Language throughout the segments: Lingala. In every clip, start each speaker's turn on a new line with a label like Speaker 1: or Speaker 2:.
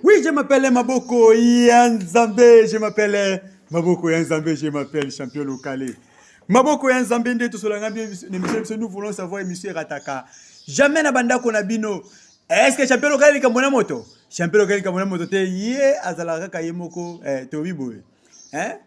Speaker 1: Oui, je m'appelle Maboko Yanzambe. Je m'appelle Maboko Yanzambe. Je m'appelle champion local. Maboko Yanzambe, nous voulons savoir, monsieur Rataka. Jamais na banda konabino. Est-ce que champion local est comme moto? Champion local est comme moto. Yé, Azalaka Kayemoko, Tobibo. Hein?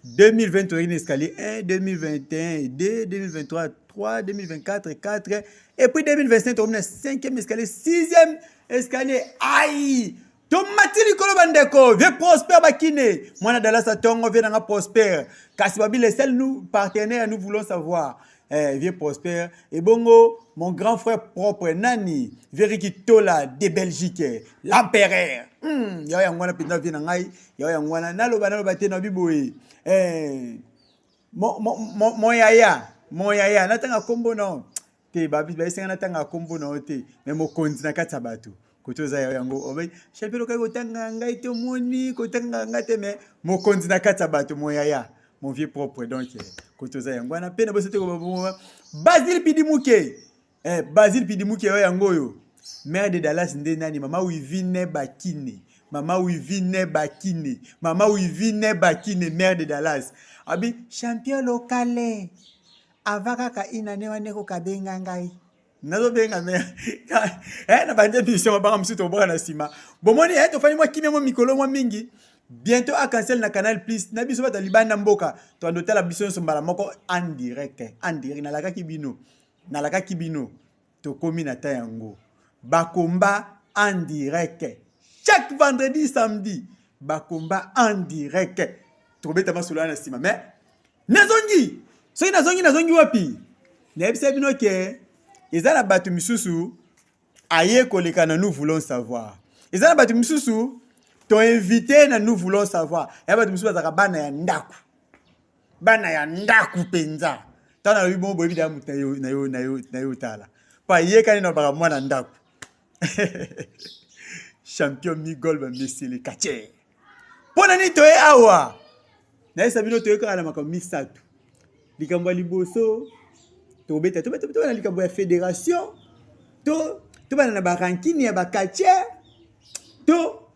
Speaker 1: 2023, une escalier 1, 2021, 2, 2023, 3, 2024, 4, et puis 2025, on a 5e escalier, 6e escalier. Aïe! Tomati likolo bandeko, vieux Prosper Bakine. Moi, Dallas Tongo vient dans Prosper. Kasibabi, les seuls nous partenaires, nous voulons savoir. Vieux Prosper. Et bongo, mon grand frère propre, Nani, Vériki Tola de Belgique, l'empereur. Y'a yangwana pina vina ngai, y'a yangwana naloba naloba te na biboui. Mon yaya, natanga kombo no. Te babi basenga natanga kombo no te, mais mo konzi na katabatu. Kotoza yango obe chapelo kai kotanga ngai te moni kotanga ngate me mo konzi na katabatu mon yaya, mon vieux propre donc kotoza yango na pena bosote ko Basile Pidimuke. Basile Pidimuke yango yo. Mère de Dallas nde nani mama Wivine Bakine. Mama Wivine Bakine. Mama Wivine Bakine, mère de Dallas. Abi champion local. Avaka ka inane wane ko kabenga ngai. Nazo benga me. Na bande mission ba msuto bora na sima. Bomoni to fani moi kimia mo mikolo mo mingi. Bientôt à cancel na Canal Plus. Na biso ba libana mboka. To andota la biso sombala moko en direct. En direct na laka kibino. Na laka kibino. To komi na ta yango. Bakomba en direct. Chaque vendredi, samedi. Bakomba en direct. Trobeta masula na sima. Mais nazongi. So nazongi wapi. Na ebisa bino ke ezala batu misusu aye koleka na nous voulons savoir. Ezala batu misusu to invité na nous voulons savoir. Ya batu misusu bazaka bana ya ndaku. Bana ya ndaku penza. Tana bibo bobi da mutayo na yo tala. Pa ye kani na baka mwana ndaku. Champion Migol ba mesile kache. Pona ni to e awa. Na esa bino to e kala makam misatu. Likambo liboso to beta na likambo ya fédération to bana na barankini ya bakache to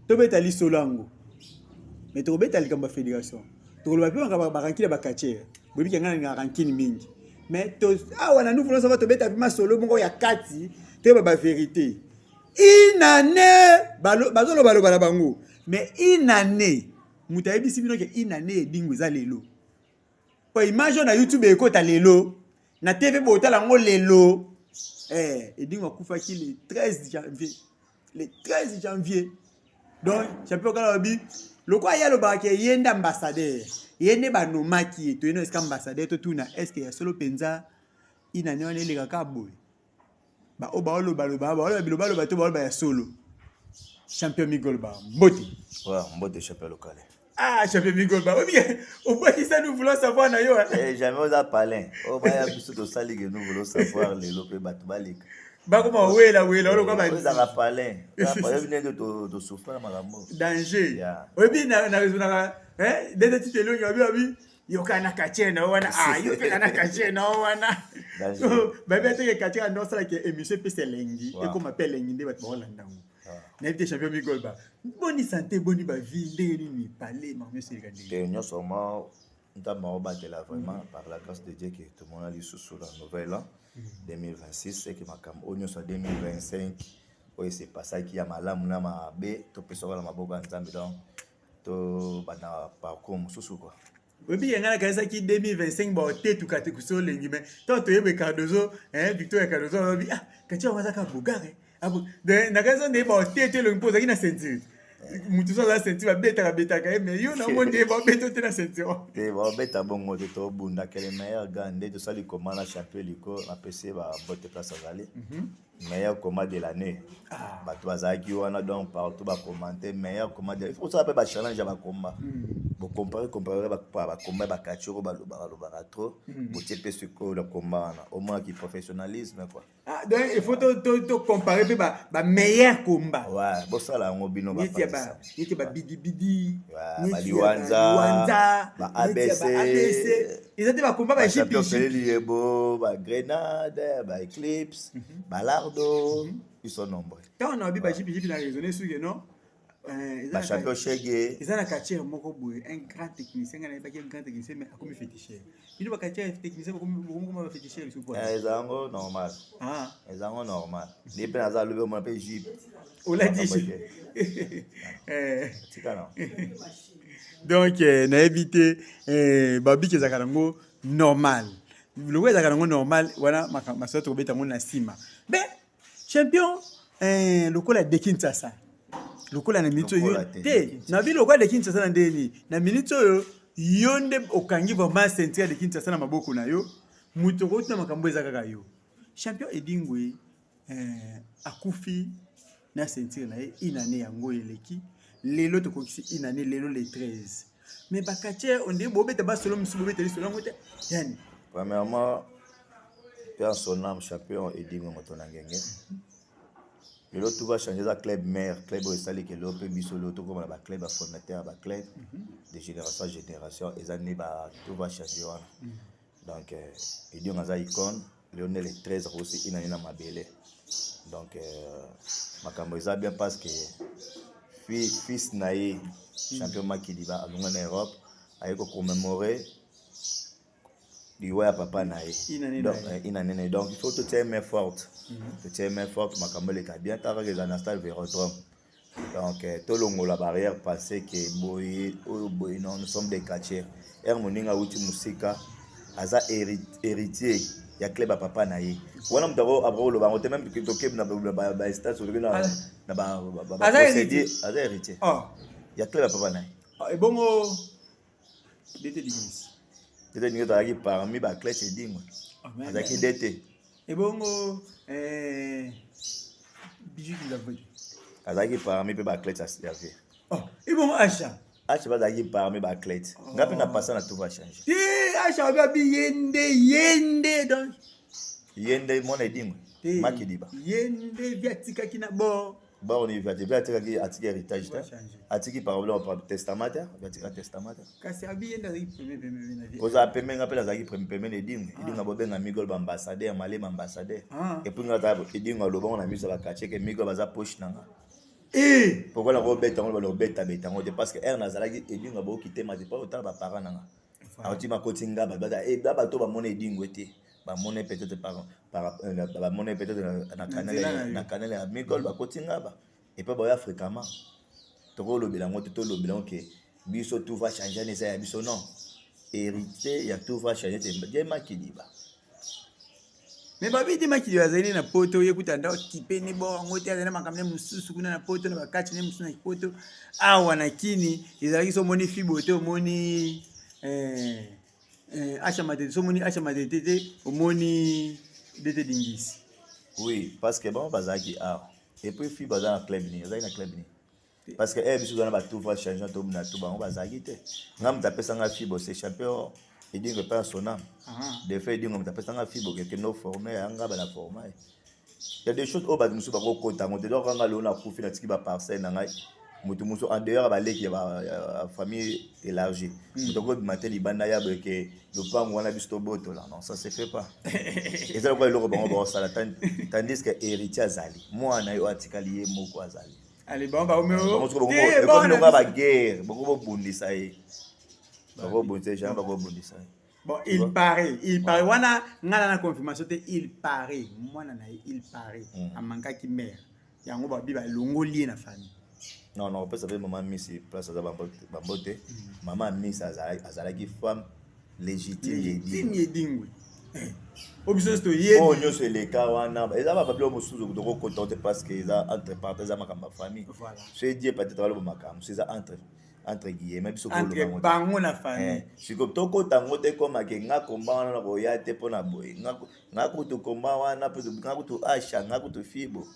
Speaker 1: beta li solango. Mais to beta likambo ya fédération. To lo ba pa barankini ya bakache. Bobi kanga na rankini mingi. Mais to awa na nous voulons savoir to beta bima solo bongo ya kati to ba vérité. Inane bazolo baloba bango. Mais inane mutayebi sibino ke inane dingo za lelo. Po image na YouTube ekota lelo na TV botala ngo lelo edingo kufa ki le 13 janvier. Le 13 janvier. Donc champion kala bi lokwa ya lo ba ke yenda ambassadeur. Yende ba no maki to eno eska ambassadeur to tuna eske ya solo penza inane wane le kaka boy. Ba o ba lo ba to ba ya solo. Champion Migol ba mbote.
Speaker 2: Ouais, mbote champion local.
Speaker 1: Ah, champion Migol ba. Au moins ça nous voulons savoir na yo.
Speaker 2: Jamais on a parlé. Oh ba ya biso to sali que nous voulons savoir les lopé batu balik.
Speaker 1: Ba comment wela olo kwa ba.
Speaker 2: On a parlé. Ça pas venir de to souffrir makambo.
Speaker 1: Danger. Obi na dede titelo ngabi yo kana kache na wana yo kana kache na wana. Ba bete ke kache na sala ke émission pese lengi et comme appelle lengi nde batu holanda. N'avez champion Migol ba. Bonne santé, bonne ba vie, ni parler, mais c'est gagné.
Speaker 2: Et nous sommes notamment battu là vraiment par la grâce de Dieu que tout le monde a lu sous la nouvelle 2026 et que ma cam on soit 2025 oui c'est pas ça qui a malamu na mabe to pesoka na maboko nzambe donc to bana parcours mususu quoi.
Speaker 1: Obi yanga kaisa ki 2025 ba te tukate kuso lengi mais to yebe Cardozo Victor Cardozo obi kachi wa ka bugare. De na raison de ba te le impose qui na ceinture. Mutu so la ceinture ba beta ka mais yo na monde ba beta te na ceinture.
Speaker 2: Te ba beta bongo te to bunda quel meilleur gande de sali comment la champion liko na PC ba botte place azali. Meilleur combat de l'année. Ba to azaki wana donc partout ba commenter meilleur combat de il faut ça ba challenge ba combat. Bo comparer ba combat ba kachiro ba lo trop. Bo te pese ko le combat au moins qui professionnalisme quoi.
Speaker 1: Donc il faut to comparer ba meilleur combat.
Speaker 2: Ouais, bo ça là on bino ba.
Speaker 1: Yete ba bidi.
Speaker 2: Ouais, ba Liwanza, ba ABC.
Speaker 1: Ils étaient ba combat ba
Speaker 2: champion Liebo, ba Grenade, ba Eclipse, ba Lardo, ils sont nombreux.
Speaker 1: Quand on a vu ba JPJ na raisonner sur que non
Speaker 2: champion chege
Speaker 1: ils ont un quartier moko boy un grand technicien un grand technicien mais comme féticheur il va quartier technicien comme féticheur sur quoi
Speaker 2: ezango normal ezango normal les peines à lever mon peu jupe
Speaker 1: on l'a dit
Speaker 2: tika non
Speaker 1: donc na éviter babi qui zakarango normal le ouais zakarango normal voilà ma soeur to beta mon na sima ben champion le ko la de Kinshasa lokola na minute yo te na bi lokola de Kinshasa na ndeni na minute yo yonde okangi vraiment ceinture de Kinshasa na maboko na yo muto ko tuna makambo ezaka ka yo champion edingwe akufi na ceinture na inane yango eleki lelo to kokisi inane lelo le 13 mais bakache onde bobeta ba solo musu bobeta solo ngote yani
Speaker 2: premièrement père son âme champion edingwe moto na ngenge. Tout va changer la club mère, club où il que l'autre biso l'autre comme la club fondateur, la club de génération en génération, et ça tout va changer. Donc il dit on a icône, Lionel est 13 aussi il a une mabelle. Donc ma caméra bien parce que fils naïe champion Makiliba à en Europe a commémorer du ouais papa naïe. Donc il faut tout faire main forte. Tu main forte, ma caméra est bien, tu as regardé un instant Vélodrome. Donc, tout le monde la barrière passé que boy, non, nous sommes des quartiers. Hermoninga Outi Musika, Aza héritier, il y a club à papa naïe. Voilà, on doit avoir le baron, même que tu as na stat sur le na
Speaker 1: Aza héritier.
Speaker 2: Aza héritier. Il y a club à papa naïe.
Speaker 1: Et bon, d'été d'église.
Speaker 2: D'été d'église, parmi les clés, c'est dingue. Aza qui d'été.
Speaker 1: Et bon, bijou qui l'a volé.
Speaker 2: Azaki parmi les clés, ça se fait.
Speaker 1: Et bon, Acha.
Speaker 2: Acha va d'ailleurs parmi les clés. Ngapi na passé na tout va changer.
Speaker 1: Acha va bien yende donc.
Speaker 2: Yende mon edingo. Makiliba.
Speaker 1: Yende viatika kina bon.
Speaker 2: Bon on y va viatika qui atiki héritage là. Atiki par exemple par testamentaire, viatika testamentaire.
Speaker 1: Kasi abi yenda ri peme na vie.
Speaker 2: Koza peme ngapela zaki peme edingo. Edingo bobe nga migol ba ambassadeur, malé ambassadeur. Et puis ngata edingo lo bon na miso ba kache ke migol baza poche nanga. Pourquoi la robeta on va beta parce que er nazalaki edingo bo kité ma pas autant ba parents nanga. Ati ma kotinga ba ba to ba mona edingo te. Ba mona peut-être ba mona peut-être na canal ya migol ba kotinga ba et pas ba fréquemment. To lo bilango to lo bilango ke biso tout va changer ne ça biso non. Hérité ya tout va changer te bien Makiliba.
Speaker 1: Mais babi te Makiliba zali na poto yekuta ndao kipeni bo ngote azana makamne mususu kuna na poto na bakati ne mususu na poto awa na kini ezalaki so moni fibo te moni Acha matete so moni acha matete te omoni dete dingisi.
Speaker 2: Oui, parce que bon bazaki et puis fi bazana club ni azali na club ni. Parce que biso dans ba tout va changer to na tout ba on bazaki te. Ngam ta pesa nga fibo c'est champion et dit que pas son âme. De fait dit ngam ta pesa nga fibo que no formé anga ba la formé. Il y a des choses au bas de musu ba ko kota ngote donc nga lo na kufi na tiki ba parcelle na ngai. Mutu musu en dehors ba leki ba famille élargie. Mutu ko matin libanda ya que le pan wana bisto boto là non ça se fait pas. Et ça quoi le bon ça tandis que héritier azali. Moi na yo atikali moko azali.
Speaker 1: Allez bon ba omeo.
Speaker 2: Comme le ba guerre, beaucoup bondisa e. Beaucoup bondisa, j'aime beaucoup bondisa.
Speaker 1: Bon, il paraît. Wana ngala na confirmation te il paraît. Moi na il paraît. Amanka ki mère. Yango ba bi ba longoli na famille.
Speaker 2: Non, on peut savoir maman Miss place à Bambote. Maman Miss azalaki femme légitime
Speaker 1: yedingwe. Obiso sto yedi.
Speaker 2: Oh nyo se le kawana. Eza ba bablo musuzu kutoko kotote parce que eza entre parenthèses makamba famille.
Speaker 1: Voilà.
Speaker 2: C'est dire peut-être wala makamba. C'est ça entre guillemets biso ko
Speaker 1: lo bango. Bango na famille.
Speaker 2: Siko toko tango te koma ke nga komba na boya te pona boy. Nga kutu komba wana pe nga kutu asha nga kutu fibo.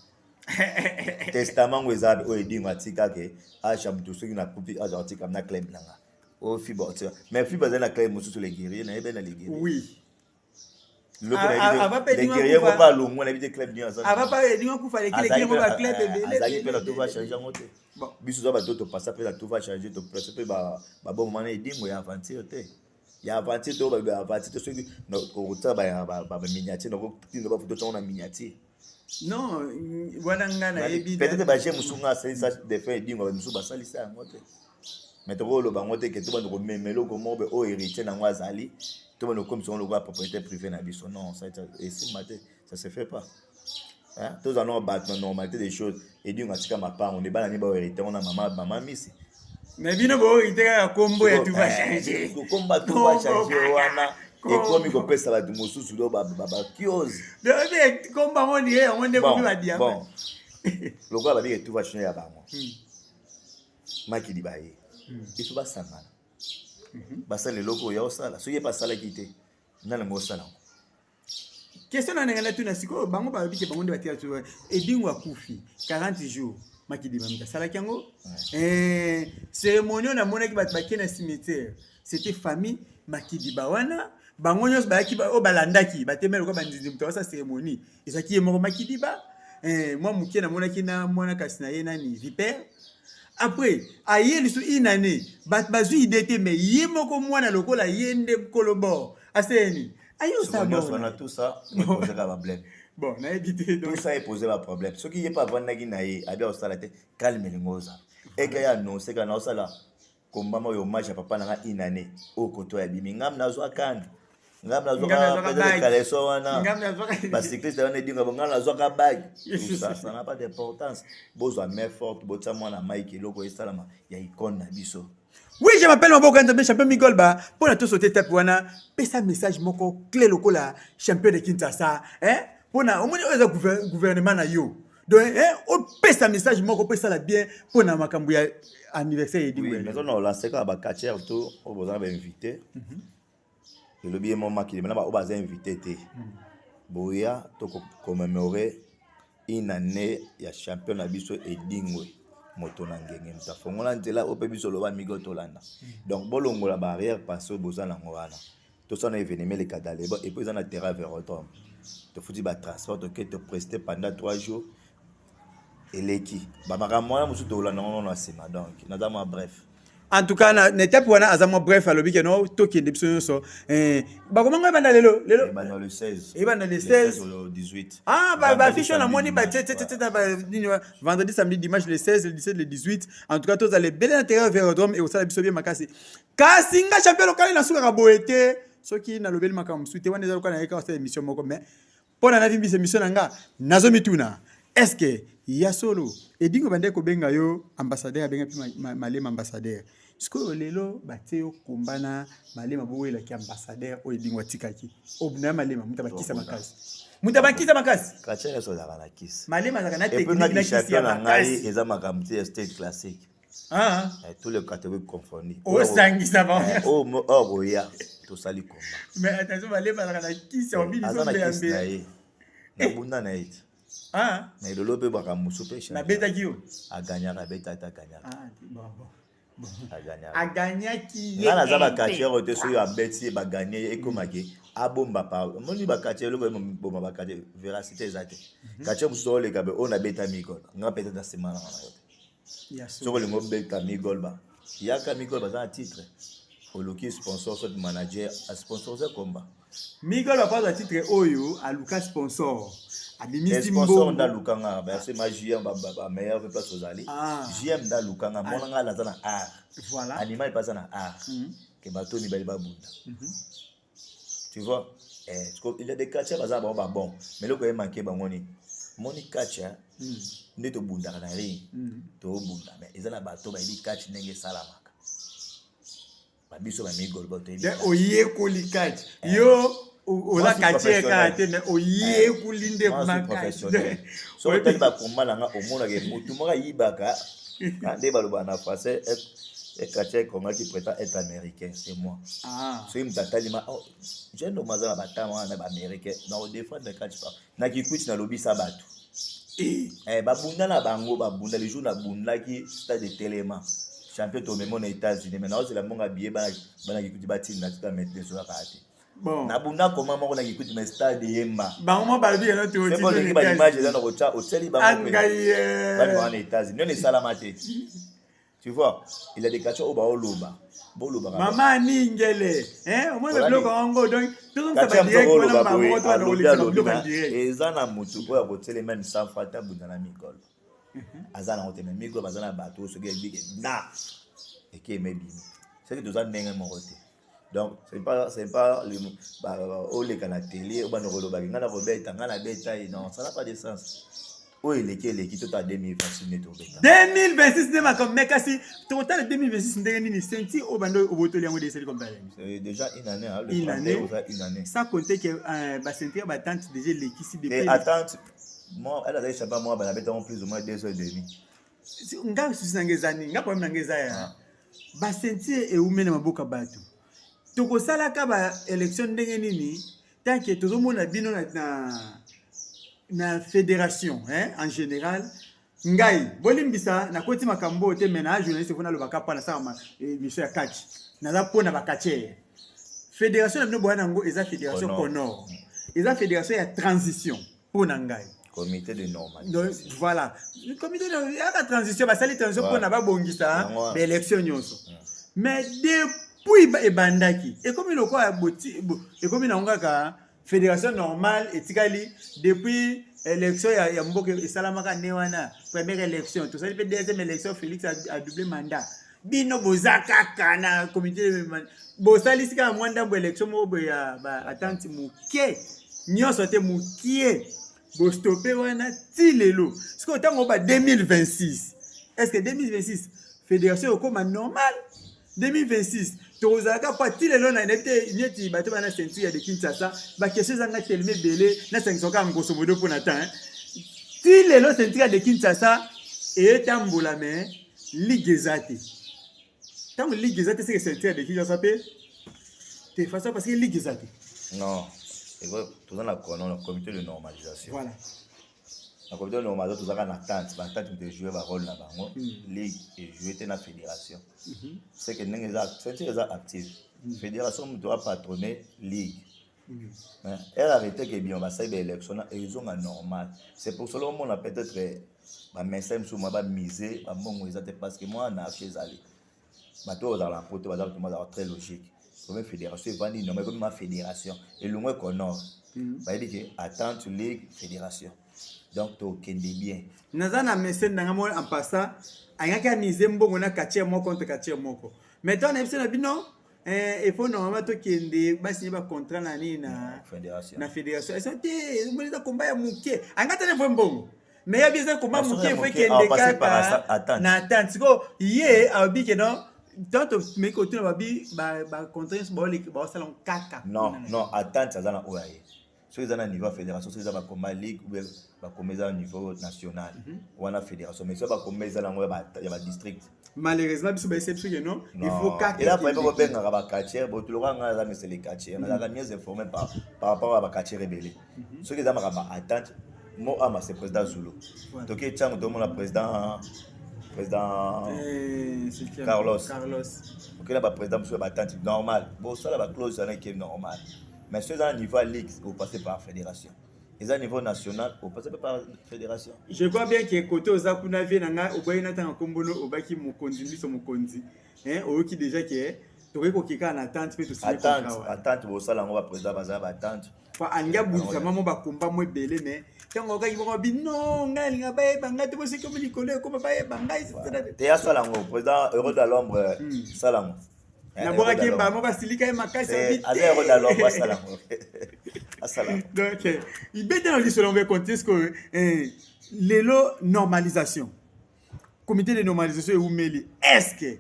Speaker 2: Testament wezabe o edinga tika ke acha mtu soki na kupi aza tika na club nanga o fibo mais fibo za na club mususu les guerriers na ebe na les guerriers
Speaker 1: oui
Speaker 2: le guerrier ko pas longo na bite club ni aza
Speaker 1: ava pas edinga ku fale kile mo ba club ebe
Speaker 2: azali pe na tout va changer ngote bon biso za ba to passer pe na tout va changer to presser pe ba bon mana edingo ya aventure te ya aventure to ba aventure to soki no ko ta ba miniature no ko tinga ba photo tona miniature
Speaker 1: Non, wananga na yebi.
Speaker 2: Peut-être ba j'ai musunga ça de faire dingo musu ba salisa ngote. Mais to lo bangote que to ba ko memelo ko mobe o héritier na ngwazali. To ba no comme son logo propriété privée na biso non, ça et si maté ça se fait pas. Hein? Tous allons battre la normalité des choses et dingo atika ma part on est ba na ni ba héritier on a maman misi.
Speaker 1: Mais bino bo héritier ya kombo ya tout va changer.
Speaker 2: Combat tout va changer wana. Et comme il peut ça va de mosusu do ba kiose.
Speaker 1: De combat on est on va dire.
Speaker 2: Bon. Le gars va dire que tout va changer à bas moi. Maki di baye. Il faut pas sangana. Basa le logo ya osala. So ye pas sala kité. Na mo sala.
Speaker 1: Question na ngana tu na siko bango ba bike bango de batia tu et dingwa kufi 40 jours. Maki di mamika sala kyango. Cérémonie na mona ki bat bakena cimetière. C'était famille Maki di bawana. Bango nyos ba ki ba o balandaki batemelo ko bandizi mto sa cérémonie ezaki ye moko Maki di ba moi mukie na mona ki na mona kasina ye nani vipère après aye lisu inane bazu idete mais ye moko mwana lokola yende kolobo aseni ayo ça bon
Speaker 2: on a tout ça poser un problème
Speaker 1: bon na éviter
Speaker 2: donc tout ça est posé un problème ce qui est pas vandaki na ye abia osala te calme lingoza et que ya non c'est que na osala komba mo yo match papa na inane o koto ya bimi ngam na zo akanda ngam na zo ka kaleso wana ba cycliste wana dinga ngam na zo ka bag ça n'a pas d'importance bozo main forte botsa mwana Mike loko esalama ya icône na biso.
Speaker 1: Oui, je m'appelle Maboko Kantambe, champion Migolba. Pour tout sauter tape wana, pesa message moko clé lokola champion de Kinshasa, hein? Pour na au moins gouvernement na yo. Donc on pesa message moko pesa la bien pour na makambu ya anniversaire et
Speaker 2: oui, mais on a lancé ka ba catcher tout, on vous a invité. Et le bien moment qui maintenant on va inviter té. Boya to commémorer une année ya champion na biso et dingwe. Moto na ngenge mtafongola nzela ope biso loba migo tolanda. Donc bolongola barrière parce boza na ngwana. To ça na événement les kadaleba et puis on a terrain vers automne. Te fouti ba transport que te prester pendant 3 jours. Et l'équipe. Bah, moi, je suis donc, bref.
Speaker 1: En tout cas, na étape wana azamo bref à l'objet que non toki de biso so ba comment nga banda lelo
Speaker 2: dans le 16
Speaker 1: et banda le 16
Speaker 2: au 18
Speaker 1: ba fiche na moni ba vendredi samedi dimanche le 16 le 17 le 18 en tout cas tous allez bel intérieur Vélodrome et au sala biso bien makasi kasinga champion local na suka boete soki na lobeli makam suite wana ezalo kana eka cette émission moko mais pour na vie émission nanga nazo mituna est-ce que ya solo et dingo bande ko benga yo ambassadeur benga pi malema ambassadeur siko lelo bateo kombana malema bowela ki ambassadeur o dingo tikaki obna malema mutabakisa makasi
Speaker 2: kacha so za na kiss
Speaker 1: malema za kana
Speaker 2: technique na kiss ya ngai eza makamti state classique tous les catégories confondues
Speaker 1: o sangisa ba
Speaker 2: o boya to sali komba
Speaker 1: mais attention malema za kana kiss ya obini so be
Speaker 2: na bunda na it mais le lobe baka musupe
Speaker 1: na beta kiyo
Speaker 2: a gagner la beta ta gagner
Speaker 1: a gagner qui
Speaker 2: na za ba catcher te so yo abeti ba gagner e komake a bomba pa moni ba catcher lo bomba ba catcher véracité ezate catcher muso le kabe on a beta migol nga peut-être dans semana na yo so le mo beta migol ba ya ka migol ba za titre au loki sponsor soit manager a sponsoriser combat
Speaker 1: migol ba pas titre oyo a Lucas sponsor
Speaker 2: sponsor nda lukanga ba c'est ma JM ba meilleur place aux allées JM nda lukanga monanga la zana art
Speaker 1: voilà
Speaker 2: animal pas na art que bateau ni ba bunda tu vois il y a des catchers bazaba ba bon mais le ko manqué ba moni catcher ndi to bunda na ring to bunda mais ezala bateau ba di catch ndenge salamaka ba biso ba migol ba to
Speaker 1: oye ko li catch yo ola katie kate mais oye kulinde
Speaker 2: makasi so tel ba komala nga omona ke mutu moka yibaka ande baloba na français et katie konga qui prétend être américain c'est moi so im tatali ma je no mazala batama na ba américain na o défendre catch pas na ki kwit na lobi sabatu ba bunda na bango ba bunda les jours na bunda ki stade de téléma champion to même aux États-Unis mais na c'est la monga billet bana ki kwit bati na tout mettre sur la carte.
Speaker 1: Bon.
Speaker 2: Na bunda comment on a écouté mes stade yemba.
Speaker 1: Ba on ba bien notre
Speaker 2: c'est bon les images dans le chat au teli ba
Speaker 1: Angaye.
Speaker 2: Ba en États-Unis on est salamate. Tu vois, il a des quartiers au Baoloba.
Speaker 1: Maman Ningele, hein, au moins le bloc en go, donc tout ça
Speaker 2: va
Speaker 1: direct, on a
Speaker 2: Baoloba, et Zana Moutou, ou à côté les mêmes sans fata, Boudana Mikol. Azana Hotema Mikol, Bazana Bateau, ce qui est big, na, et qui est maybe. C'est que deux ans n'est mon côté. Donc, c'est pas le au les canaux télé, au banoro bag, n'a pas bête, n'a la bête, non, ça n'a pas de sens. Où il est qui tout à 2026 net au bête.
Speaker 1: 2026 n'est pas comme mec, si total 2026 n'est ni senti au bando au boto liango de comme
Speaker 2: c'est déjà une année, hein,
Speaker 1: une année.
Speaker 2: Une année.
Speaker 1: Sans compter que bah sentir bah tante déjà l'équipe de
Speaker 2: et attente, moi, elle a déjà pas moi, bah bête en plus ou moins 2 heures et demie.
Speaker 1: Nga susi nangezani, nga problème nangeza ya. Ba sentir et umene maboka batu. Tokosalaka ba élection ndenge nini tant que tozomona bino na fédération hein en général ngai bolimbisa na koti makambo te mena journaliste fona lo bakapa na sama mission ya catch na za pona bakache fédération na bino bwana ngo eza fédération Conor eza fédération ya transition pona ngai
Speaker 2: comité de normalisation.
Speaker 1: Donc voilà le comité de transition ba sali transition pona ba bongisa ba élection nyonso mais depuis ebandaki et comme il quoi et comme il ngaka fédération normale et tikali depuis élection ya mboke esalamaka newana première élection tout ça depuis deuxième élection Félix a doublé mandat bino bozaka kana comité bosali sika mwanda bo élection mo ya ba attente muke nyonso te mukie bo stopper wana ti lelo siko tango ba 2026 est-ce que 2026 fédération okoma normal 2026 tozalaka pa ti lelo na nete nyeti bato bana ceinture ya de Kinshasa ba question zanga telme belé na 500 ngoso modo pona temps ti lelo ceinture ya de Kinshasa et tambola mais ligue ezate tant ligue ezate c'est que ceinture de Kinshasa pe te façon parce que ligue ezate
Speaker 2: non et quoi tout dans la comité de normalisation
Speaker 1: voilà
Speaker 2: la comité de normalisation tout ça en attente de jouer un rôle là-bas ligue et jouer dans la fédération c'est que n'est c'est active fédération doit patronner ligue elle arrêté que bien on va faire élection et ils ont normal c'est pour cela on a peut-être ba message sur moi ba miser ba mongo exact parce que moi na chez ali ba to dans la pote ba tout moi très logique comme fédération vandi non mais comme ma fédération et le moins qu'on a ba dit que attente ligue fédération donc to kende bien
Speaker 1: nazana message nanga mo en passant ayaka miser mbongo na quartier moko contre quartier moko mais dans message na bino il faut normalement to kende ba signer ba contrat na ni na fédération et ça te mo les combat ya muke angata ne vwe mbongo mais ya bien combat muke faut kende kaka na attente siko ye abi que non tant mais côté na babi ba contrat ba salon kaka
Speaker 2: non attente ça na oyaye ceux qui sont à niveau fédération ceux qui sont comme ligue ou ba comme au niveau national ou à la fédération mais ceux qui sont comme il y a district
Speaker 1: malheureusement biso ba exception que non il faut kaka
Speaker 2: et là pas pas ben ba quartier bo tout le monde là mais c'est les quartiers on a mieux informé par rapport à ba quartier rebelle ceux qui sont ba attente moi ama c'est président Zulu donc il tient tout le président Carlos ok là ba président monsieur ba attente normal bon ça là ba clause là qui est normal mais ceux à niveau ligue vous passez par fédération et à niveau national vous passez par fédération
Speaker 1: je crois bien que côté aux akuna vie nanga obayina tanga kombono obaki mokonzi biso mokonzi hein oki déjà que toke ko kika na attente pe to
Speaker 2: attente bo sala ngo ba président baza ba attente
Speaker 1: pa anga bulisa mamo ba komba mo belé mais tango ka kibo bi non ngali nga bae banga te bose comme likole ko bae banga
Speaker 2: te ya sala ngo président euro de l'ombre sala ngo
Speaker 1: na boka kimba mo basilika e makasi
Speaker 2: abi euro de l'ombre sala ngo
Speaker 1: donc il bête dans l'histoire on va compter ce que lelo normalisation comité de normalisation et oumeli est-ce que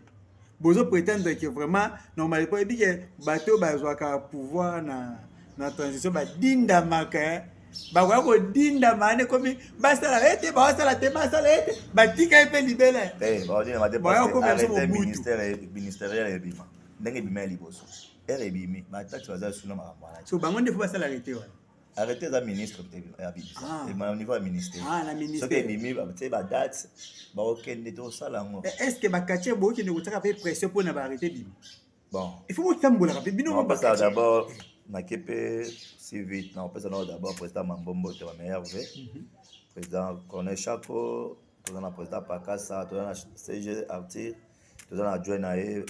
Speaker 1: bozo prétendre que vraiment normalement et bien que bateau bazwaka pouvoir na transition ba dinda maka ba ko dinda mane comme basala ete basala te basala ete batika pe libele
Speaker 2: ba dire ma dépassé ministériel et bima ndenge bima liboso RBM ba taxe baza suna makambana
Speaker 1: so bango ndefo basala arrêté wala
Speaker 2: arrêté za ministre ya bibisa et au niveau du ministère
Speaker 1: la ministère
Speaker 2: so que bimi ba te ba date ba okende to sala ngo
Speaker 1: est-ce que ba kache bo ki ne kutaka pe pression pour na ba arrêté bimi
Speaker 2: bon
Speaker 1: il faut que tambola pe bino
Speaker 2: on passe d'abord na kepe si vite on passe d'abord président Mambombo te meilleur président Cornet Chaco président Pakassa président CG Artir toza na adjoint na ye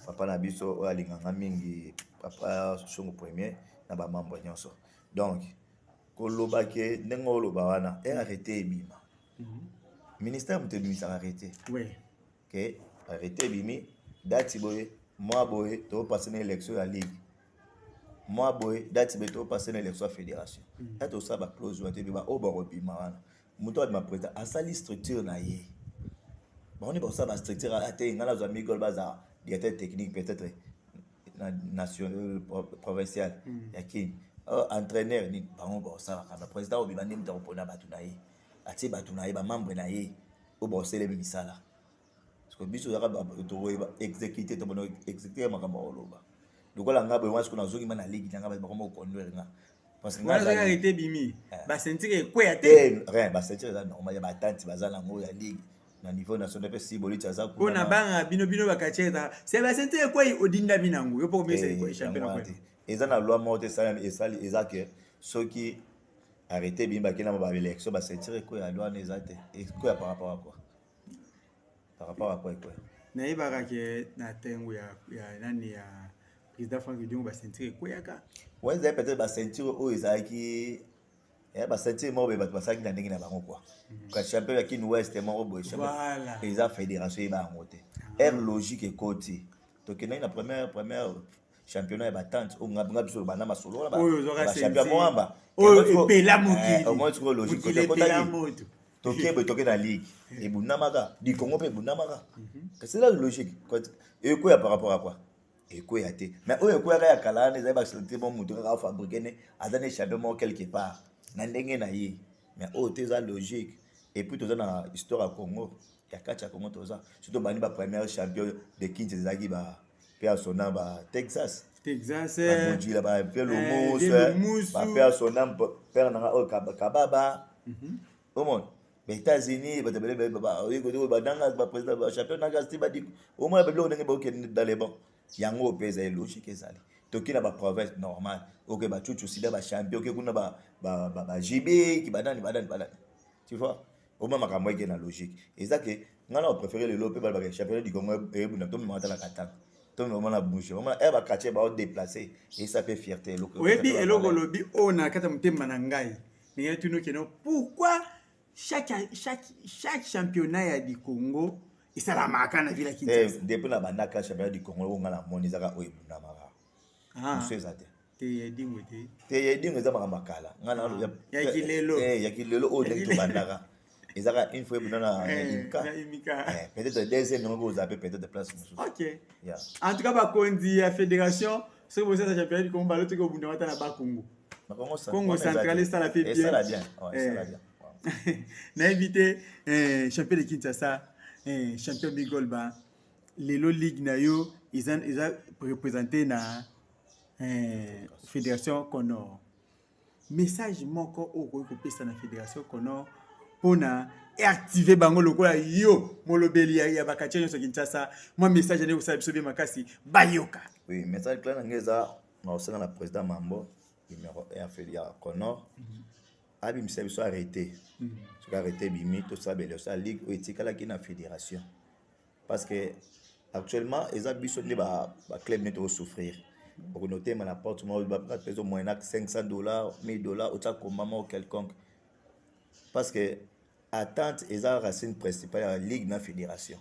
Speaker 2: papa na biso oyo alinganga mingi papa songo premier na bamembre nyonso donc koloba ke ndenge oloba wana arrêté ebima ministère moto ebimisaka arrêté ke arrêté ebimi dati boye mois boye topasse na élection ya ligue mois boye dati boye topasse na élection ya fédération ta tosala baclose wana te oyo bakobima wana moto adima président asali structure na ye on est pour ça, la structure a été dans la zone baza directeur technique peut-être national provincial yaki entraîneur ni bango pour ça le président obi bandi mta opona batunaye ati batunaye ba membre na ye o bosele misala parce que biso yaka to exécuter to bono exécuter makambo oloba lokola ngabo moi ce qu'on a zongi na ligue ngaba ba komo conduire nga parce que
Speaker 1: ngaba za été bimi ba sentir ko ya te
Speaker 2: rien ba sentir ça normal ya ba tante bazala ngo ya ligue na niveau national pe si boliti aza
Speaker 1: ko na banga bino bakacheza c'est ba sentir ko odinda binango yo po komisa ko championnat ko
Speaker 2: eza na loi morte ça esali ezake soki arrêter bimba kena ba élection ba sentir ko ya loi nezate et ko ya par rapport à quoi quoi
Speaker 1: na ibaka ke na tengo ya nani ya président Franck Diongo ba sentir ko ya ka
Speaker 2: ouais ça peut-être ba sentir o ezaki ba sentir mo be ba basaki na ndenge na bango quoi ka champion ya kin ouest mo bo champion eza fédération ba ngote er logique et côté to ke na première championnat ya batante o ngabanga biso bana masolo ba champion moamba
Speaker 1: o pela mokili
Speaker 2: au moins trop logique côté côté toke na ligue et bunamaka du Congo pe bunamaka c'est la logique et quoi par rapport à quoi et quoi ya té mais o quoi ya kala ne za ba santé bon mutu ka fabriquer ne azane champion quelque part na ndenge na ye mais o te za logique et puis toza na histoire à Congo ya kacha Congo toza surtout bani ba premier champion de Kinshasa zaki ba persona ba Texas ba Modila ba Pelo Mousse ba persona père na o kababa au monde les États-Unis ba yego ba danga ba président ba champion na gasti ba di au moins ba ndenge ba okende dans les bons yango pesa logique ezali toki na ba province normal OK ba chuchu sida ba champion OK kuna ba JB ki badani tu vois au moins makambo eke na logique et ça que ngana on préférer le lope ba championnat du Congo et buna to mata la katanga to mama na bouger mama e ba kache ba déplacer et ça fait fierté
Speaker 1: loko oui bi eloko lobi ona kata mtemba na ngai ninga tuno keno pourquoi chaque championnat ya du Congo isalamaka na vila Kinshasa
Speaker 2: depuis na bandaka championnat du Congo ngana monizaka o ebuna mara monsieur zate
Speaker 1: te
Speaker 2: yedingo za makala ngana
Speaker 1: ya
Speaker 2: kilelo o ndenge bandaka ezaka une fois ebuna na imika peut-être deuxième non vous avez peut-être de place
Speaker 1: OK en tout cas ba kondi ya fédération ce que vous êtes championnat du Congo baloto ko bunda wata na ba Congo central ça la fait bien
Speaker 2: ça la bien ça la bien
Speaker 1: na invité champion de Kinshasa champion Bigolba lelo ligue na yo ils ont représenté na fédération Conor message moko oko ko pesa na fédération Conor pona activer bango lokola yo molobeli ya bakachenya so Kinshasa moi message ne usabi so bien makasi bayoka
Speaker 2: oui message clair na ngeza na osanga na président Mambo numéro 1 fédération Conor abi misa biso arrêté tu arrêté bimi to sabele sa ligue o etikala ki na fédération parce que actuellement eza biso ne ba club ne to souffrir pour noter ma porte moi ba peso moins $500 $1000 ou ta combat ou quelconque parce que attente eza racine principale la ligue na fédération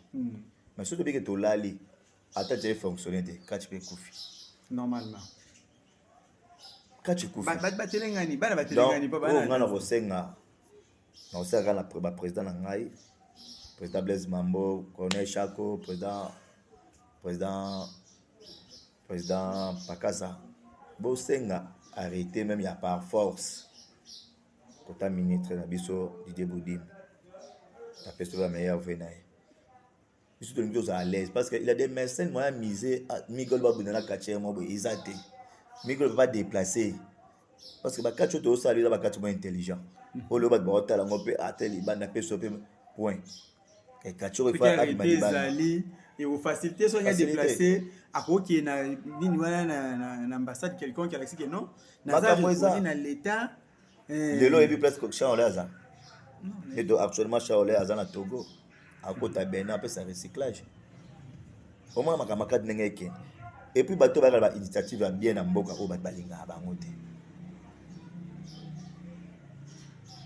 Speaker 2: mais surtout que to lali attente est fonctionner de catch pe kufi
Speaker 1: normalement
Speaker 2: kachi kufi
Speaker 1: batelengani bana batelengani pa bana
Speaker 2: ngana kosenga na osaka na président na ngai président Blaise Mambo Colonel Chako président Pakasa bosenga arrêter même ya par force kota ministre na biso Didier Boudim ta fait la meilleure venaille biso to nous à l'aise parce que il a des mercenaires moi misé Miguel Babunana kache mo bo izate Miguel va déplacer parce que bakacho to sali la bakacho intelligent o le ba bota la ngope ateli bana peso pe point et kacho il faut
Speaker 1: abali et vous faciliter so ya déplacer akoki na nini wana na ambassade quelqu'un qui a dit que non na na l'état
Speaker 2: lelo ebi presque Charles Aza et donc actuellement Charles Aza na Togo à côté Bénin après sa recyclage au moins makamaka ndenge ke et puis bato ba ba initiative ya bien na mboka o bato balinga bango te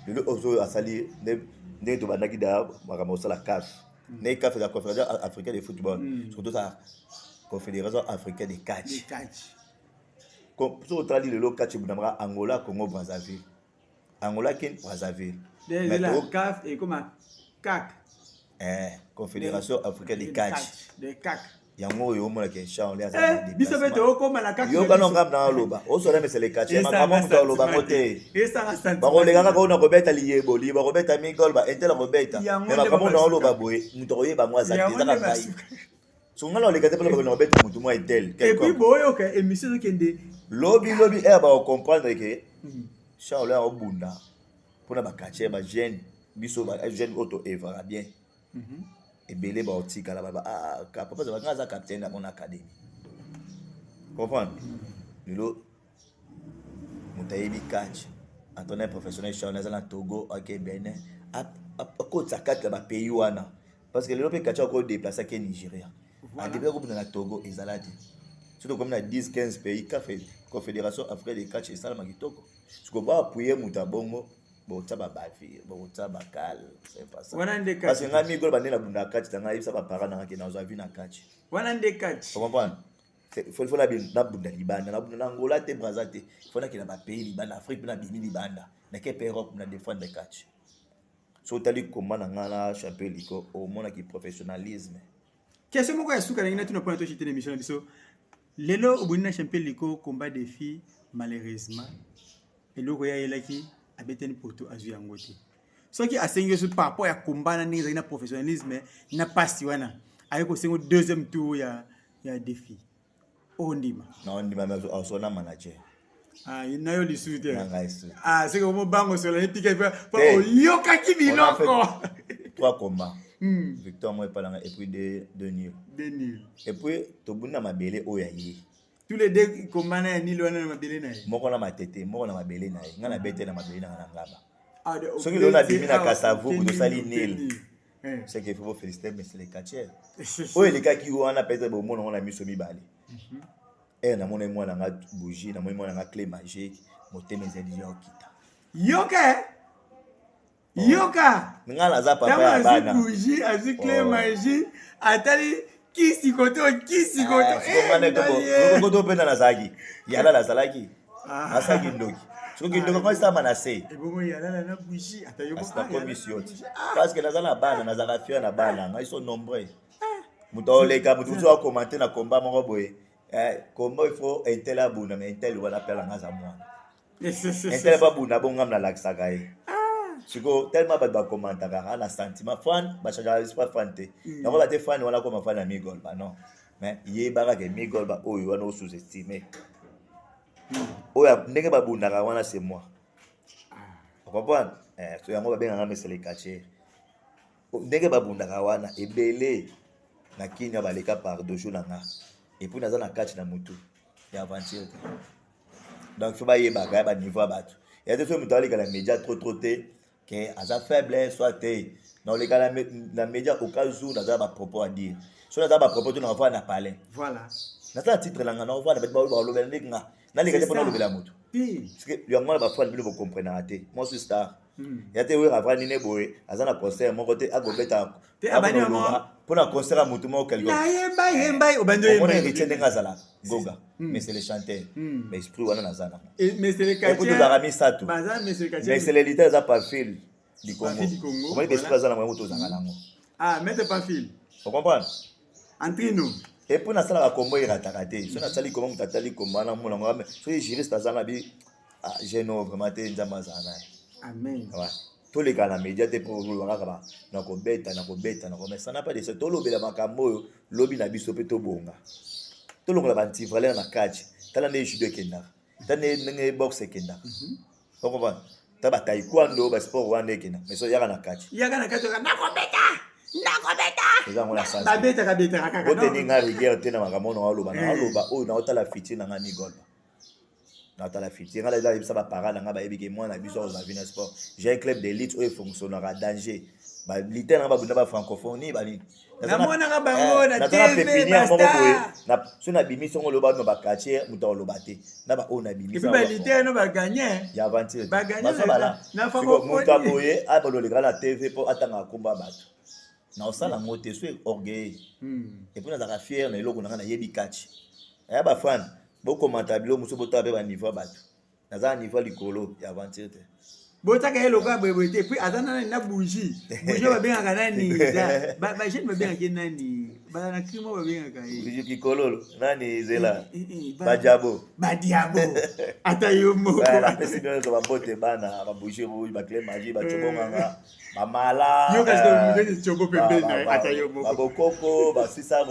Speaker 2: le ozo asali ndenge to bandaki da makambo sala CAF ne CAF la confédération africaine de football surtout ça confédération africaine de catch comme so tradi le catch bunamara Angola Congo Brazzaville Angola Ken Brazzaville
Speaker 1: mais la CAF et comme CAC
Speaker 2: confédération africaine de catch
Speaker 1: de CAC
Speaker 2: yango yo mona ke Charles ya
Speaker 1: biso bete okoma la CAC
Speaker 2: yo kana ngam na loba o so mais c'est les catch makambo muto loba mote ba ko lenga ka ona ko beta liyebo li ba ko beta migol ba entela ko beta mais makambo na loba boye muto ko yeba mwa za tizaka ngai sungala le kate pele ba ko beta muto mwa etel
Speaker 1: et puis boyo ke émission kende
Speaker 2: lobi ba comprendre que Charles ya obunda pona ba catch ba jeune biso ba jeune auto evra bien ebele ba otika la ba papa za ngaza capitaine na mon académie comprendre lelo mutayebi catch entraîneur professionnel Charles na Togo ok Benin a kotsa kata ba pays wana parce que lelo pe catch ko déplacer ke Nigeria a depuis ko na Togo ezalati surtout comme na 10 15 pays ka fait confédération africaine de catch et ça ma kitoko siko ba appuyer mutabongo botaba bafi botaba kal c'est pas ça parce que ngami gol bandela bunda catch tanga ibisa ba parana ngaki na uzavi na catch
Speaker 1: wana nde catch
Speaker 2: tu comprends faut la bin na bunda libanda na bunda Angola te Brazza te faut na kina ba pays libanda Afrique na bimi libanda na ke Europe na défendre catch so tali comment na ngala champion liko au mona ki professionnalisme
Speaker 1: question moko ya suka na ngina tuna pona to chite émission biso lelo obunina champion liko combat des filles malheureusement eloko ya elaki abeteni poto azu yango te soki asengi so par rapport ya combat na ndenge na professionnalisme na pasi wana ayi ko sengo deuxième tour ya défi ondima
Speaker 2: na ondima mais osona manager
Speaker 1: nayo lisusu te c'est que mo bango sur la tika pa yoka ki biloko
Speaker 2: 3 combats victoire moi pas et puis 2 nuls et puis to buna mabele oya yi
Speaker 1: tous les deux combats na ni lwana na mabele na yi
Speaker 2: moko na matete moko na mabele na yi ngana bete na mabele na ngaba soki lona bimi na kasavu ko sali nil c'est qu'il faut féliciter mais c'est les catcheurs oyo les gars qui wana peut-être bon mona na miso mibale na mona mwana nga bougie na mona nga clé magique motema ezali okita yoka ngala za papa ya bana
Speaker 1: bougie azi clé magique atali kisi koto
Speaker 2: koto pena na zaki yala la zalaki asaki ndoki soki ndoko kwa sama na se
Speaker 1: ebomo yala na bougie atayoko
Speaker 2: asta commission parce que nazala bana nazala fier na bana ngai so nombreux muto leka mutu so commenter na combat moko boye comment il faut intel abuna mais intel wala pela ngaza mwana intel ba buna bonga na laksaka ye siko tellement ba commenter ka na sentiment fan ba changer pas fan te na ba te fan wala comme fan na migol ba non mais ye bara ke migol ba oyo wana sous-estimer oya ndenge ba buna ka wana c'est moi comprendre so yango ba benga ngame sele kache ndenge ba buna ka wana ebele na kinya ba leka par 2 jours na nga et puis naza na catch na mutu ya aventure donc faut ba yeba ka ba niveau bato ya te so mutu ali kala média trop te que aza faible soit te dans les cas la média au cas où naza ba propos à dire so naza ba propos na va na parler
Speaker 1: voilà
Speaker 2: naza titre langa na va na ba lobela ndinga na le ka pona lobela mutu parce que yango ba fan bino comprendre ate moi suis star ya te we ravra ni ne boye aza na concert moko te agobeta
Speaker 1: te abani mo
Speaker 2: pona concert a mutu moko quelque
Speaker 1: la yemba obando yemba
Speaker 2: on est tende ngazala goga mais c'est le chanteur mais esprit wana nazana
Speaker 1: mais c'est le catcher
Speaker 2: écoute za misa tout
Speaker 1: mais c'est le catcher
Speaker 2: mais c'est les leaders za pas fil du Congo comment est esprit za na mo to zanga nango
Speaker 1: mettez pas fil
Speaker 2: vous comprenez
Speaker 1: Antrino
Speaker 2: et puis na sala ba combo irataka te so na sali comment mutatali combo na mona ngame so juriste za na bi geno vraiment te nzamba za na
Speaker 1: amen
Speaker 2: ouais tous les gars na média te pour wakaka na ko beta mais ça n'a pas de ce to lobela makambo lobi na biso pe to bonga to longola ba antivalent na catch tala ne judo kenda tane ne boxe kenda on comprend ta ba taekwondo ba sport wana kenda mais so yaka na catch
Speaker 1: na ko beta
Speaker 2: eza ngona sasa
Speaker 1: ba beta kaka
Speaker 2: bote ni nga rigueur te na makambo na loba oyo na otala fiti na nga ni gol na otala fiti nga la ça ba parade nga ba ebike moi na biso aux avis na sport j'ai un club d'élite où il fonctionnera danger ba lité na ba bunda ba francophonie ba li
Speaker 1: namona ka bango na TV
Speaker 2: na so na bimisi ngo loba no ba quartier muta loba te na ba ona bimisi
Speaker 1: ba lité no ba gagner
Speaker 2: ya aventure
Speaker 1: ba gagner
Speaker 2: na francophonie muta boye a ba lo le na TV po atanga komba bato na osala ngote so orgueil et puis na za fier na eloko na yebi catch ya ba fan boko matabilo muso botabe ba niveau bato na za niveau likolo ya aventure te
Speaker 1: botaka eloka bwebwete puis azana na bougie ba benga nani ba jeune ba benga nani ba na krimo ba benga
Speaker 2: bougie kikololo nani zela ba diabo
Speaker 1: ata yo moko
Speaker 2: la president de ba bote bana ba bougie rouge ba clé magie ba chobonga ba mala
Speaker 1: yo kasi ko chobo pembeni ata yo moko
Speaker 2: ba bokoko ba sisa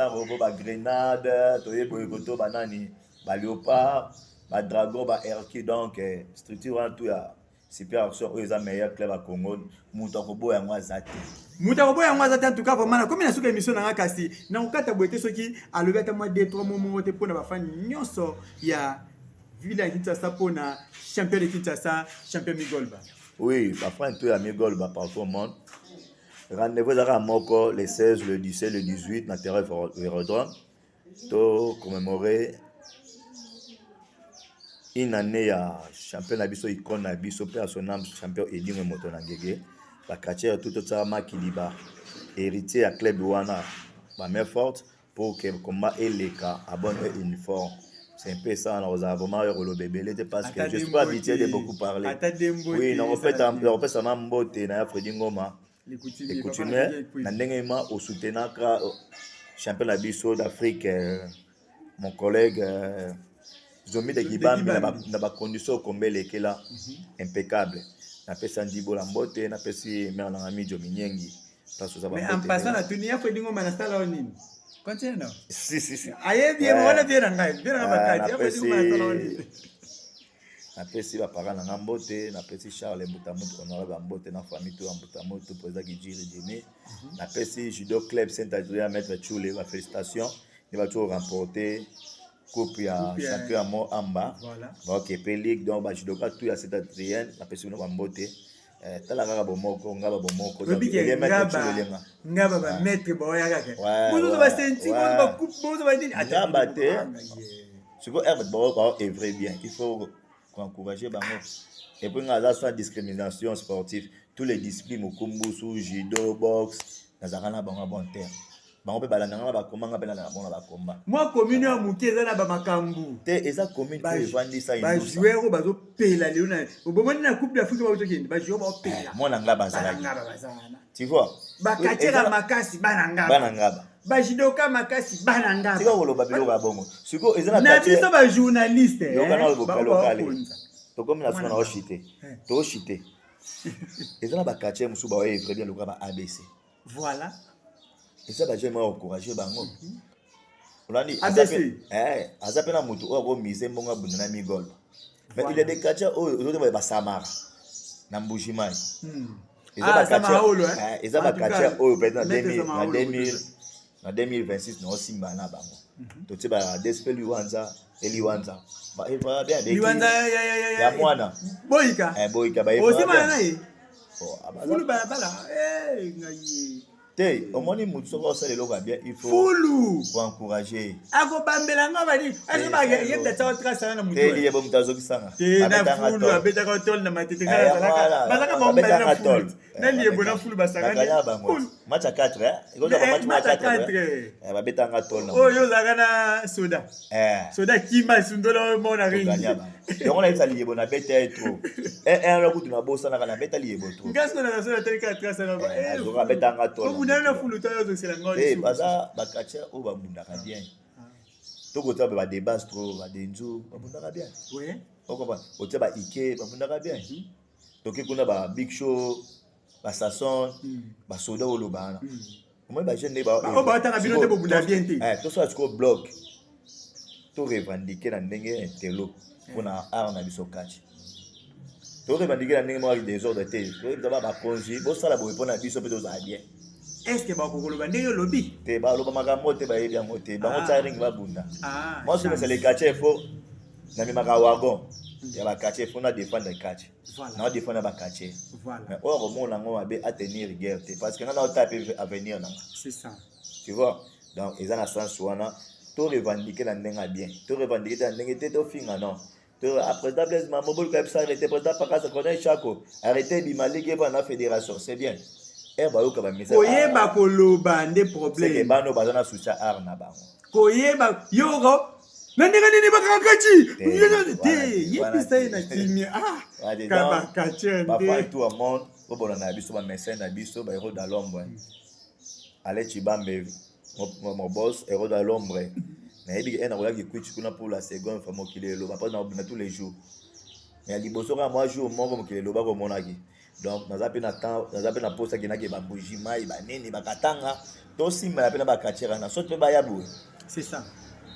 Speaker 2: robo ba grenade to yebo ekoto banani ba léopard ba dragon ba RK donc structure en tout ya super action aux meilleurs clubs à Congo muta ko boya ngwa zati en tout cas vraiment comme na suka émission na kasi na ukata boete soki alobeta moi 2-3 moments te pona ba fan nyonso ya Villa Kinshasa pona champion de Kinshasa champion Migolba oui ba fan tout ya Migolba partout au monde rendez-vous à Moko le 16 le 17 le 18 na terrain Vélodrome to commémorer une année à champion Nabiso icône Nabiso pe à son âme champion Edingo Motonangege la quartier tout ça Makiliba héritier à club Wana ma mère forte pour que combat et les cas abonne uniforme c'est un peu ça on a vraiment le bébé était parce que je suis pas habitué de beaucoup parler oui non en fait ça m'a mboté na Fredi Ngoma les coutumiers na ndengema au soutenaka champion Nabiso d'Afrique mon collègue Zomi de Gibambi na ba condition kombele kela impeccable na pesa ndibo la mbote na pesi mère na ami Jominyengi parce que ça va mais en passant la tunia Fredi Ngoma na sala onini continue non si aye bien on bien ngai bien bakati Fredi Ngoma na sala onini na pesi ba parents na mbote na pesi Charles Mbutamoto honorable mbote na famille tout Mbutamoto président Gijiri Djemé na pesi judo club Saint-Adrien maître Choule ba félicitations il va tout remporter coupe ya champion mo amba OK Ligue donc ba judoka tout ya Saint-Adrien na pesi no ba mbote tala kaka bomoko ngaba bomoko ngaba ba maître boya kaka bozo ba senti bozo ba coupe bozo ba dini ngaba te siko Herbert Boro est vrai bien il faut encourager bango et puis ngaza sans discrimination sportive tous les disciplines mukumbusu judo boxe nazakana bango bon terme bango pe balandanga ba komanga pe na bona ba komba moi commune ya mukeza na ba makambu te eza commune ko evandisa ino ba joueur bazo pela leona obomoni na coupe d'Afrique ba utokende ba joueur ba pela mona ngaba bazala tu vois ba katira makasi bana ngaba ba jidoka makasi bana ngaba tika koloba bilo ba bongo siko eza na biso ba journaliste yo kana lo lokale to comme na sona o chité to chité eza na ba katira musuba wa evre bien lokaba ABC voilà. Et ça va jamais encourager bango. Olandi azape na mutu o mise mbonga bundana Migol. Mais il est des kacha o ozo ba Samara na Mbujimai. Eza ba kacha o peut-être na 2026 no simba na bango. To tiba despel Liwanza Eliwanza. Ba eva bien de Liwanza ya mwana. Boyika ba eva. O simba na ye. Fulu ba bala ngai te omoni mutu ko sala lo bien il faut fulu pour encourager ako bambela ngaba di azaba yebda tawa trasa na mutu te liye bo mutazo kisanga te na fulu abeta ko tol na matete ngala balaka bomba na fulu na liye bona fulu basaka ni match 4 iko ba match 4 ba beta nga tol na oh yo zaka na soda soda kima sundola mona ringi yo ona isa liye bona beta etro lo kutu na bosa na kana beta liye boto ngasko na soda telika trasa na ba beta nga tol na fulu tayo zo sela ngoli baza bakacha o ba bundaka bien to ko taba ba débat trop ba denzo ba bundaka bien oui o ko ba o taba ike ba bundaka bien to ke kuna ba big show ba sason ba soda o lobana moi ba jeune ba o ba tanga bino te bo bundaka bien te to so ko blog to revendiquer na ndenge intelo pona art na biso catch to revendiquer na ndenge mo des ordres te to taba ba konji bo sala bo pona biso pe to za bien. Est-ce que bakokolo bande yo lobby te ba loba makambo te ba yebi yango te bango tsaring ba bunda moi je me c'est les quartiers faux na mi maka wagon Il y a un quartier, il faut défendre le quartier. On défendre le quartier. Mais or, on a à tenir guerre. Parce que nous avons tapé à venir.
Speaker 1: C'est ça.
Speaker 2: Tu vois? Donc, ils ont un sens où on a tout revendiqué dans le bien. Tout revendiqué dans le bien. Tout fin, non. Après, d'abord, maman, vous avez arrêté. Après, parce qu'on a Chaco. Arrêtez, Bimali, qui est dans la fédération. C'est bien. Et bah, vous avez mis ça.
Speaker 1: Koye ba koloba des problèmes.
Speaker 2: C'est que bah, nous avons soutien à Arnaba.
Speaker 1: Koye ba yoro. Nandika nini bakakachi. Te, yepisa ina kimia. Ah. Kaba kache.
Speaker 2: Parfois tout le monde, au bon on a biso ba médecin na biso ba héros dans l'ombre. Allez Chibambe, mon boss héros dans l'ombre. Mais il y a un rôle qui coûte pour la seconde fois qu'il est là, pas dans tous les jours. Mais il bosso quand moi jour mon comme qu'il est là ba comme on a qui. Donc nous avons temps, nous avons poste qui na qui ba bujima, ba nini ba katanga, to simba la pena ba kachera na sote ba yabu.
Speaker 1: C'est ça.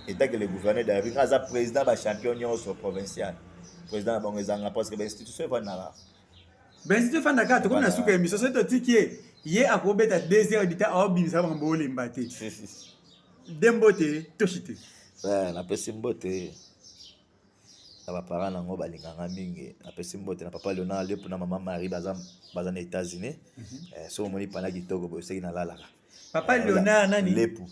Speaker 2: Et tant que le gouverneur d'Afrique, grâce à président de champion provincial, président de l'Angleterre, parce que l'institution est là.
Speaker 1: L'institution est là, comme la souka émission, c'est tout qui est. Hier, à Robert, à 2 heures du temps, à Obim, ça va en boule, m'battre. Dembote, toshite.
Speaker 2: Ouais, la personne botte. Ça va parler en Ngoba, Lingangamingi. La personne botte, na papa Léonard, le pour na maman Marie, bazan aux États-Unis. So, mon ipana qui togo, c'est qu'il n'a la.
Speaker 1: Papa Léonard, nani?
Speaker 2: L'époux.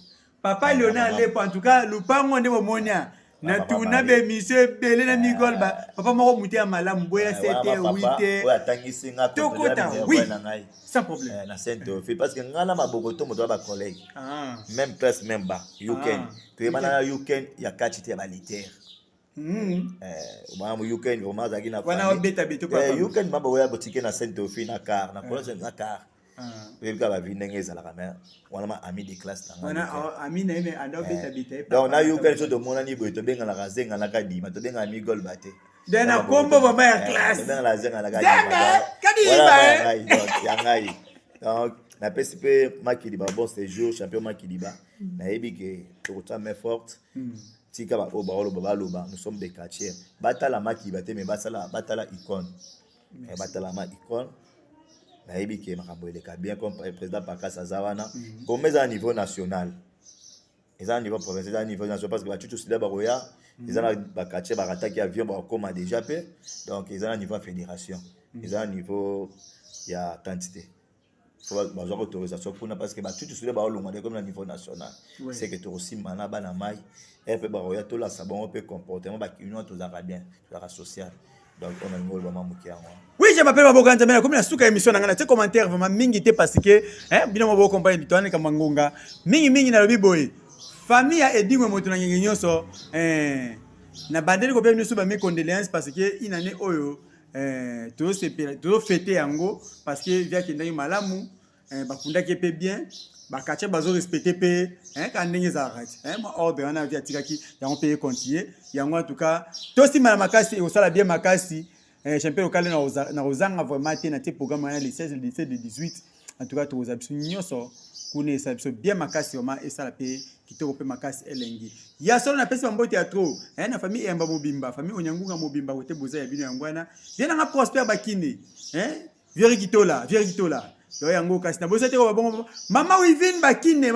Speaker 1: Papa Léonard Lepo, en tout cas, le pas mon démo monia. Na tuna be monsieur belé na migol ba. Papa moko muté à malam boya 7h 8h.
Speaker 2: Ouais, tangi nga
Speaker 1: ko. Oui. Sans problème.
Speaker 2: Na Saint-Ophile parce que ngala mabogoto mo doit collègue. Même classe même bas. You can. Tu mana you can ya kachite ba litaire. Maman you can vraiment zaki na.
Speaker 1: Wana obeta beto papa.
Speaker 2: You can mamba boya botike na Saint-Ophile na car na collège na car. Donc na yo quelque de mon ani boito benga la razenga na kadima to benga mi gol bate
Speaker 1: dena kombo mama ya classe
Speaker 2: benga la zenga na kadima yangai donc na PCP Makiliba bon séjour champion Makiliba na ebike to ta main forte tika ba oba loba nous sommes des quartiers batala Makiliba te mais batala icône batala ma icône na ebike makambo eleka bien comme président Pakasa Zawana comme à niveau national ils ont niveau provincial à niveau national parce que tout cela baroya ils ont ba quartier ba attaquer avion ba comme déjà fait donc ils ont niveau fédération ils ont niveau il y a quantité faut ba genre autorisation pour parce que tout cela ba longa comme au niveau national c'est que tu aussi mana bana mai et pe baroya tout là ça bon peut comportement ba union tous arabien la social. Donc on a une bonne maman qui a
Speaker 1: oui, je m'appelle Maboga Nzamena comme la souka émission nangana te commentaire vraiment mingi te parce que hein bino mabo compagnie bitwane kama ngonga mingi na lobi boy famille a edingwe moto na nyonso na bandeli ko bien nous ba mes condoléances parce que inane oyo to fêter yango parce que via kindaki malamu bakunda ke pe bien bakache bazo respecter pe quand ndenge za rati ma ordre na via tikaki yango payer continuer yango en tout cas to si mala makasi o sala bien makasi champion local na rozanga vraiment te na te programme na le 16 le 17 le 18 en tout cas to options nyonso kune ça bien makasi vraiment et ça la payer kitoko pe makasi elengi ya solo na pesi mambo théâtre na famille emba mobimba famille onyangunga mobimba kote boza ya bino yangwana bien na prosper bakine vieri kitola yo yango kasi na boza te ko bongo mama wivin bakine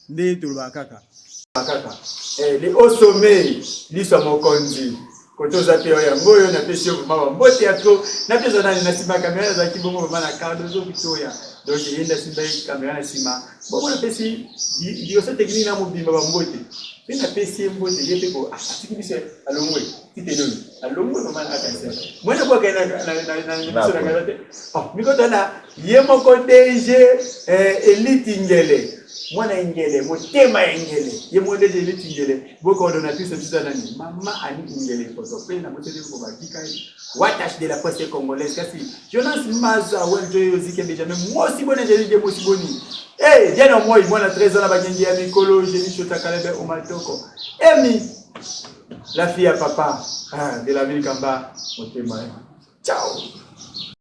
Speaker 1: nde to ba kaka les hauts sommets liso mokonzi kotoza te yango yo na pesi yo mama mbo théâtre na pesi na sima caméra za kibongo mama na cardo zo bitoya donc yenda simba caméra na sima bon na pesi dio sa technique na mobimba ba mbote pe na pesi mbote yepe ko atiki bise alongwe titeloni alongwe mama na kanisa mwana kwa kana na karate mikoto na yemo ko DG elite ngele mwana ngele motema ngele yemo DG elite ngele boko donatrice tuza nani mama ani ngele photo pe na moteli ko bakika watash de la presse congolaise kasi Jonas Maza wenjo yozike Benjamin mosi bone je mosi boni jana moi mwana 13 ans na banyengi ya mikolo je ni chota kalebe o matoko emi la fille à papa de la ville Kamba motema ciao.